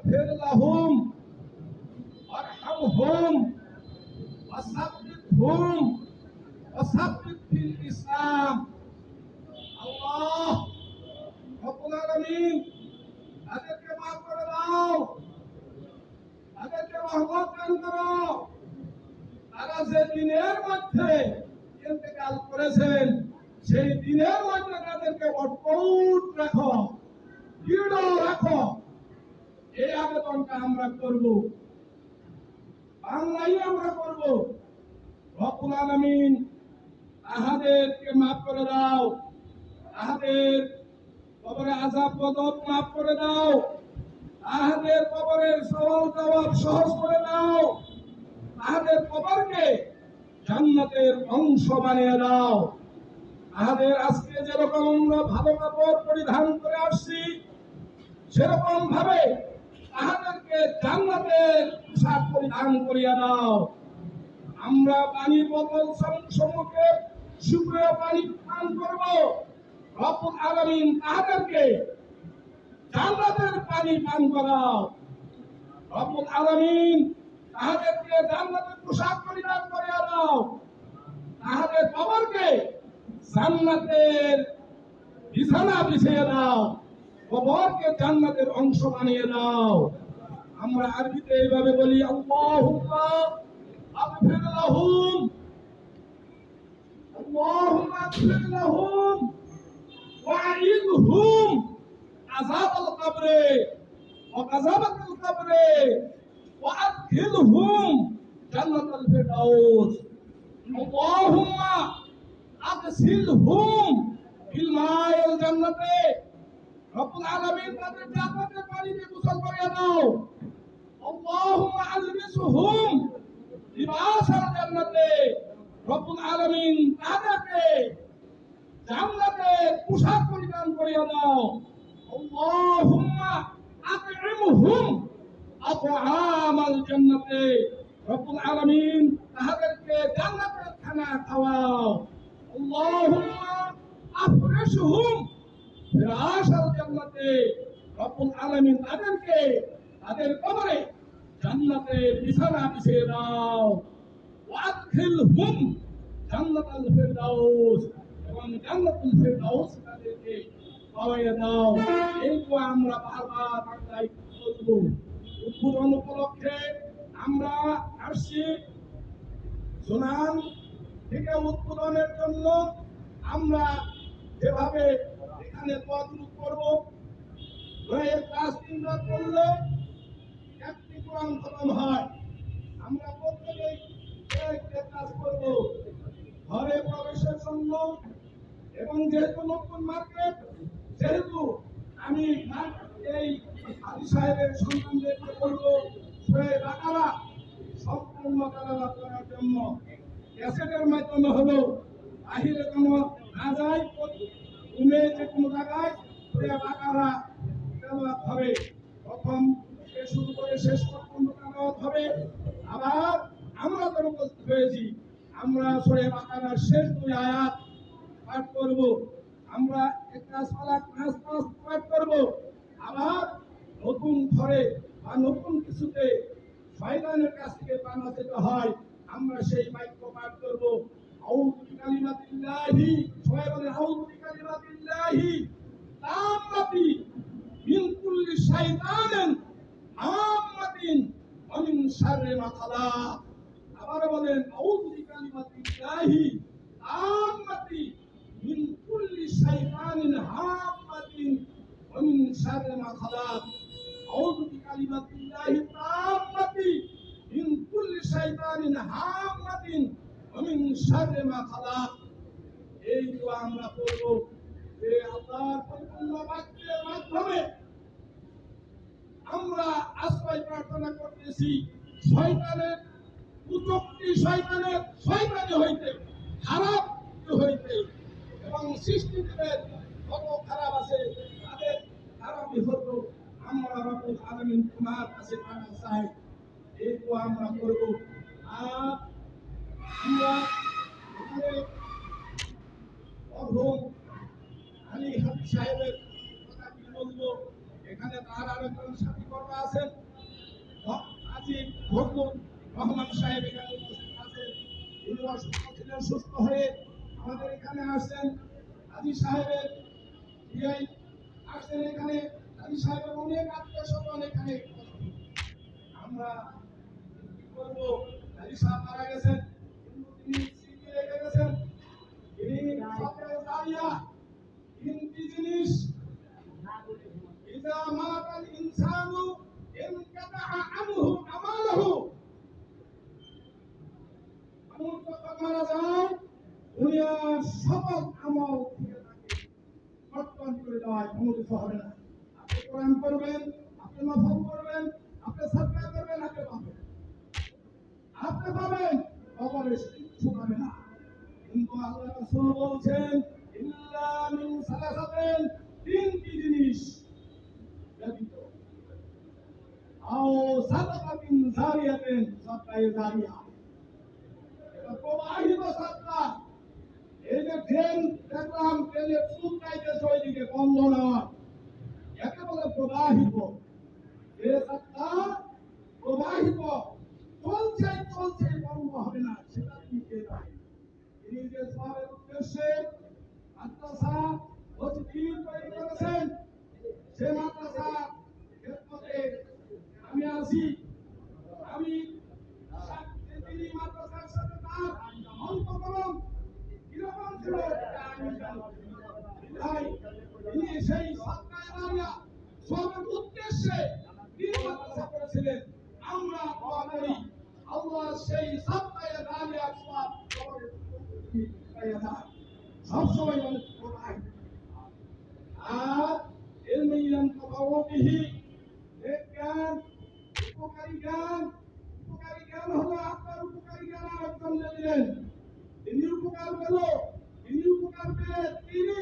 اغفر لهم وارحمهم وثبتهم وثبت في الإسلام। আল্লাহ রব্বুল আলামিন তাদেরকে মাফ করে দাও, তাদেরকে রহমত দান করো। তারা যে দিনের মধ্যে ইন্তেকাল করেছেন সেই দিনের মধ্যে তাদেরকে অটুট রাখো, দৃঢ় রাখো। এই আবেদনটা আমরা করব, বাংলায় আমরা করব। রব্বুল আলামিন তাহাদেরকে মাফ করে দাও, তাহাদের কবরে আযাব গজব মাফ করে দাও, তাহাদের কবরের সওয়াল জবাব সহজ করে দাও, তাহাদের কবরকে জান্নাতের অংশ বানিয়ে দাও। তাহাদের আজকে যেরকম আমরা ভালো কাপড় পরিধান করে আসছি সেরকম ভাবে তাহাদেরকে জান্নাতের পোশাক পরিধান করিয়া দাও। আমরা পানির বোতল সম্মুখে শুকনো পানি পান করব। রব্বুল আলামিন তাহাদেরকে জান্নাতের পানি পান করাও। রব্বুল আলামিন তাহাদেরকে জান্নাতের পোশাক পরিধান করিয়া দাও, তাহাদের কবরকে জান্নাতের বিছানা বিছিয়ে দাও, কবরকে জান্নাতের অংশ বানিয়ে দাও। আমরা আরবিতে এইভাবে বলি, আল্লাহুম্মা আগফির লাহুম, আল্লাহুম্মা আগফির লাহুম ওয়াইদহুম আযাবাল কবরে ওয়া আযাবাল কবরে ওয়া আদখিলহুম জান্নাতাল ফিরদাউস। আল্লাহুম্মা আগসিলহুম ফিল মাইল জান্নাতে। রব্বুল আলামিন তাদের জান্নাতের পানিতে গোসল করিয়ে দাও। আল্লাহুম্মা আলবিসহুম লিবাসাল জান্নাতে। রব্বুল আলামিন তাদেরকে জান্নাতের পোশাক পরিধান করিয়ে দাও। আল্লাহুম্মা আত'ইমহুম আত'আমাল জান্নাতে। রব্বুল আলামিন তাদেরকে জান্নাতের খানা খাওয়াও। আল্লাহুম্মা আফরিশহুম ফিরাশাল জান্নাতে। রব্বুল আলামিন তাদেরকে তাদের কবরে জান্নাতের বিছানা বিছিয়ে দাও। ওয়াদখিলহুম জান্নাতাল ফিরদাউস, এবং জান্নাতুল ফিরদাউস তাদেরকে পাওয়াইয়া দাও। এই দোয়া আমরা বারবার বাংলায় বলবো। উদ্বোধন উপলক্ষে আমরা আসছি সুনাম থেকে উদ্বোধনের জন্য। আমরা যেভাবে এখানে দোয়া করব, দোয়ের কাজ তিনবার করলে একটি কোরআন খতম হয়। আমরা প্রত্যেকেই কাজ করব ঘরে প্রবেশের জন্য। এবং যেহেতু নতুন মার্কেট, যেহেতু আমি এই আলী সাহেবের সন্তানদেরকে বলবো সূরা বাকারা সম্পূর্ণ তেলাওয়াত করার জন্য। ক্যাসেটের মাধ্যমে হলো বাহিরে যেন না যায়, রুমে যে কোনো জায়গায় সূরা বাকারা তেলাওয়াত হবে। প্রথম থেকে শুরু করে শেষ পর্যন্ত তেলাওয়াত হবে। আবার আমরা যেন উপস্থিত হয়েছি, আমরা সূরা বাকারার শেষ 2 আয়াত পাঠ করব। আমরা একটা সালাত নামাজ পাঠ করব। আবার নতুন ঘরে বা নতুন কিছুতে শয়তানের কাছ থেকে পানা পেতে হয়, আমরা সেই বাক্য পাঠ করব। আউযু বিকালিমাতিল্লাহি, সবাই বলেন আউযু বিকালিমাতিল্লাহি তাম্মাতি মিন কুল্লি শাইতানিন আম্মাতিন ওয়া মিন শাররি মা খালাক। আবার বলেন আউযু বিকালিমাতিল্লাহি তাম্মাতি মিন কুল্লি শাইতানিন হাম্মাতিন ওয়া মিন শাররি মা খালাক। আউযু বিকালিমাতিল্লাহি তাম্মাতি মিন কুল্লি শাইতানিন হাম্মাতিন ওয়া মিন শাররি মা খালাক। এই দোয়া আমরা করব যে আল্লাহর পরিপূর্ণ বাক্যের মাধ্যমে আমরা আশ্রয় প্রার্থনা করতেছি শয়তানের কুচক্রী, শয়তানের শয়তানি হইতে, খারাপ হইতে, এবং সৃষ্টিজীবের কত খারাপ আছে তাদের খারাপই হতো। আমরা রব্বুল আলামিন তোমার কাছে পানা চাই। এই দোয়া আমরা করব। আর আমরা এখানে মরহুম আলী হাফিজ সাহেবের কথা কি বলবো, এখানে তার আরেকজন সাথী কর্তা আছেন। ফজলুর রহমান সাহেব এখানে উপস্থিত আছেন। তিনি অসুস্থ ছিলেন, সুস্থ হয়ে আমাদের এখানে আসছেন। হাজী সাহেবের বিআই আসছেন এখানে, হাজী সাহেবের অনেক আত্মীয় স্বজন এখানে উপস্থিত। আমরা কি করবো, হাজী সাহেব মারা গেছেন কিন্তু তিনি স্মৃতি রেখে গেছেন। তিনি সরকারের দাঁড়িয়া তিনটি জিনিস, ইজা মাতাল ইনসানু ইনকাতা আনহু আমালহু, মানুষ যখন মারা যায় দুনিয়ার সকল আমল থেকে তাকে বর্তমান করে দেওয়ায় কোনো কিছু হবে না। আপনি কোরআন করবেন, আপনি নফল করবেন, আপনি সাদকা করবেন, আপনি পাবেন, কবরে কিচ্ছু পাবে না। কিন্তু আল্লাহ রাসূল বলছেন ইল্লা মিন সালাসাতিন, তিনটি জিনিস ব্যতীত, আও সাদাকাতিন জারিয়াতিন, সাদকায়ে জারিয়া, এটা প্রবাহিত সাদকা। এই যে ট্রেন দেখলাম, ট্রেনের সুদ চাইতেছে ওইদিকে বন্ধ নয়, একে বলে প্রবাহিত। এ সাদকা প্রবাহিত, চলছে চলছে, বন্ধ হবে না, সেটা তিনি পেয়ে যাবেন। তিনি যে সওয়াবের উদ্দেশ্যে মাদ্রাসা মসজিদ তৈরি করেছেন, সে মাদ্রাসা খেদমতে আমি আছি। আমি তিনি মাদ্রাসার সাথে তার অন্তঃকরণ কিরকম ছিল এটা আমি জানি। তাই তিনি সেই সরকার দাঁড়িয়া সবের উদ্দেশ্যে তিনি মাদ্রাসা করেছিলেন। আমরা দোয়া করি আল্লাহ সেই সরকার দাঁড়িয়া সব সবসময় মানুষ প্রোভাইড। আর ইলমিয়ান তাবাউবিহি, জ্ঞান, উপকারী জ্ঞান, উপকারী জ্ঞান হলো আপনার উপকারী জ্ঞান আরেকজন দিলেন, তিনি উপকার পেল, তিনি উপকার পেয়ে তিনি